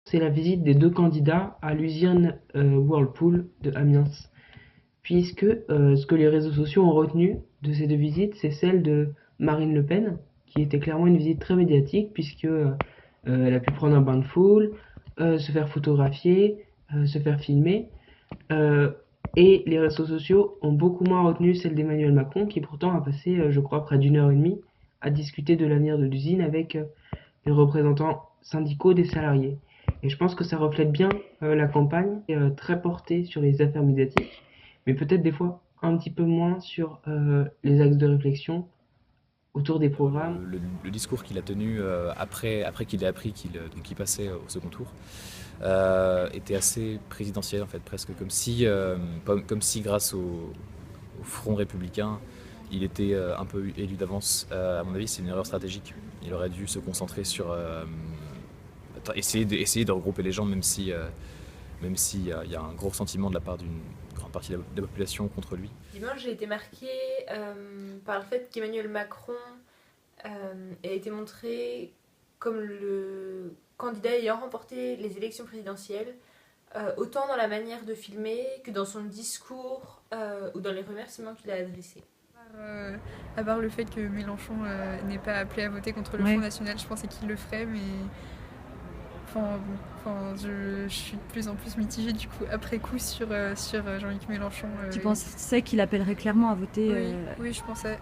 C'est la visite des deux candidats à l'usine Whirlpool de Amiens. Puisque ce que les réseaux sociaux ont retenu de ces deux visites, c'est celle de Marine Le Pen, qui était clairement une visite très médiatique, puisque elle a pu prendre un bain de foule, se faire photographier, se faire filmer. Euh, et les réseaux sociaux ont beaucoup moins retenu celle d'Emmanuel Macron, qui pourtant a passé, je crois, près d'une heure et demie à discuter de l'avenir de l'usine avec les représentants syndicaux des salariés. Et je pense que ça reflète bien la campagne, très portée sur les affaires médiatiques, mais peut-être des fois un petit peu moins sur les axes de réflexion autour des programmes. Le discours qu'il a tenu après qu'il ait appris qu'il passait au second tour était assez présidentiel en fait, presque comme si grâce au Front républicain il était un peu élu d'avance. À mon avis, c'est une erreur stratégique. Il aurait dû se concentrer sur essayer de regrouper les gens, même s'il y a un gros ressentiment de la part d'une grande partie de la population contre lui. Dimanche, j'ai été marquée par le fait qu'Emmanuel Macron a été montré comme le candidat ayant remporté les élections présidentielles, autant dans la manière de filmer que dans son discours ou dans les remerciements qu'il a adressés. À part le fait que Mélenchon n'est pas appelé à voter contre le Front National, je pensais qu'il le ferait, mais je suis de plus en plus mitigée du coup après coup sur Jean-Luc Mélenchon. Tu pensais qu'il appellerait clairement à voter oui, je pensais.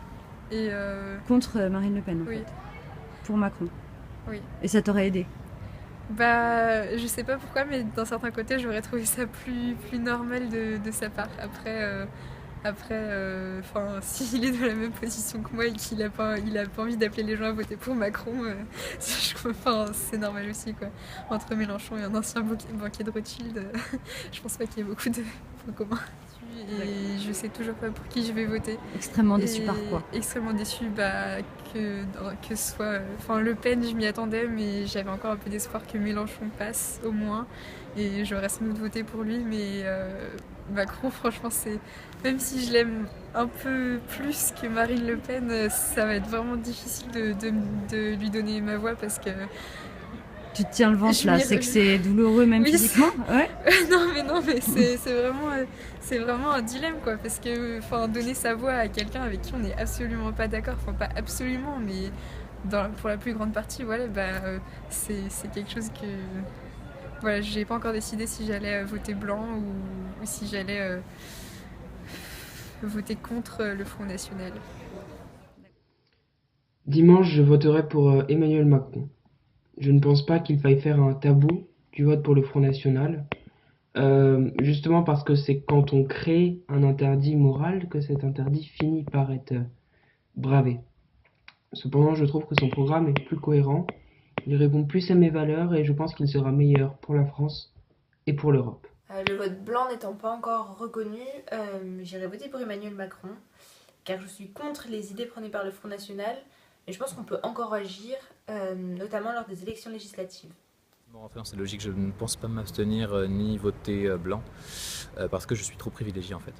contre Marine Le Pen en fait, pour Macron. Oui. Et ça t'aurait aidé? Je sais pas pourquoi, mais d'un certain côté, j'aurais trouvé ça plus normal de sa part. Après, s'il est dans la même position que moi et qu'il a pas envie d'appeler les gens à voter pour Macron, c'est normal aussi, quoi. Entre Mélenchon et un ancien banquier de Rothschild, je pense pas qu'il y ait beaucoup de points communs. Et je sais toujours pas pour qui je vais voter. Extrêmement déçu par quoi? Extrêmement déçu que ce soit... Le Pen, je m'y attendais, mais j'avais encore un peu d'espoir que Mélenchon passe, au moins. Et j'aurais sans doute voté pour lui, mais Macron, franchement, même si je l'aime un peu plus que Marine Le Pen, ça va être vraiment difficile de lui donner ma voix parce que... Tu te tiens le ventre là, c'est que c'est douloureux même physiquement. Ouais. non mais c'est vraiment un dilemme quoi, parce que donner sa voix à quelqu'un avec qui on n'est absolument pas d'accord, pas absolument, mais pour la plus grande partie, voilà, c'est quelque chose que voilà, j'ai pas encore décidé si j'allais voter blanc ou si j'allais voter contre le Front National. Dimanche, je voterai pour Emmanuel Macron. Je ne pense pas qu'il faille faire un tabou du vote pour le Front National, justement parce que c'est quand on crée un interdit moral que cet interdit finit par être bravé. Cependant, je trouve que son programme est plus cohérent, il répond plus à mes valeurs et je pense qu'il sera meilleur pour la France et pour l'Europe. Le vote blanc n'étant pas encore reconnu, j'irai voter pour Emmanuel Macron, car je suis contre les idées prônées par le Front National. Et je pense qu'on peut encore agir, notamment lors des élections législatives. Bon, enfin, c'est logique, je ne pense pas m'abstenir ni voter blanc, parce que je suis trop privilégié en fait.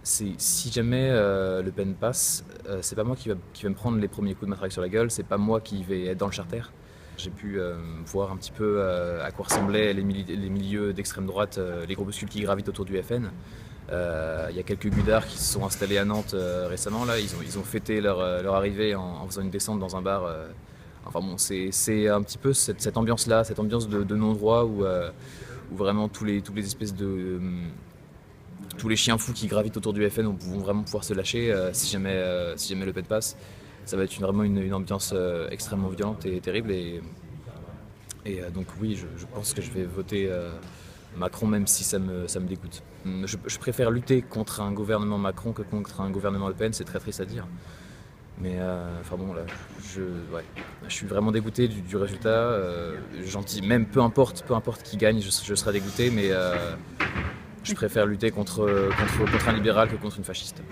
Si jamais Le Pen passe, c'est pas moi qui va me prendre les premiers coups de matraque sur la gueule, c'est pas moi qui vais être dans le charter. J'ai pu voir un petit peu à quoi ressemblaient les milieux d'extrême droite, les groupuscules qui gravitent autour du FN. Il y a quelques gudards qui se sont installés à Nantes récemment. Là, ils ont fêté leur arrivée en faisant une descente dans un bar. C'est un petit peu cette ambiance-là, cette ambiance de non-droit où vraiment tous les espèces de tous les chiens fous qui gravitent autour du FN vont vraiment pouvoir se lâcher si jamais Le Pen passe. Ça va être vraiment une ambiance extrêmement violente et terrible. Et donc oui, je pense que je vais voter Macron, même si ça me dégoûte. Je préfère lutter contre un gouvernement Macron que contre un gouvernement Le Pen, c'est très triste à dire. Mais là, je suis vraiment dégoûté du résultat. Gentil, même peu importe qui gagne, je serai dégoûté, mais je préfère lutter contre un libéral que contre une fasciste.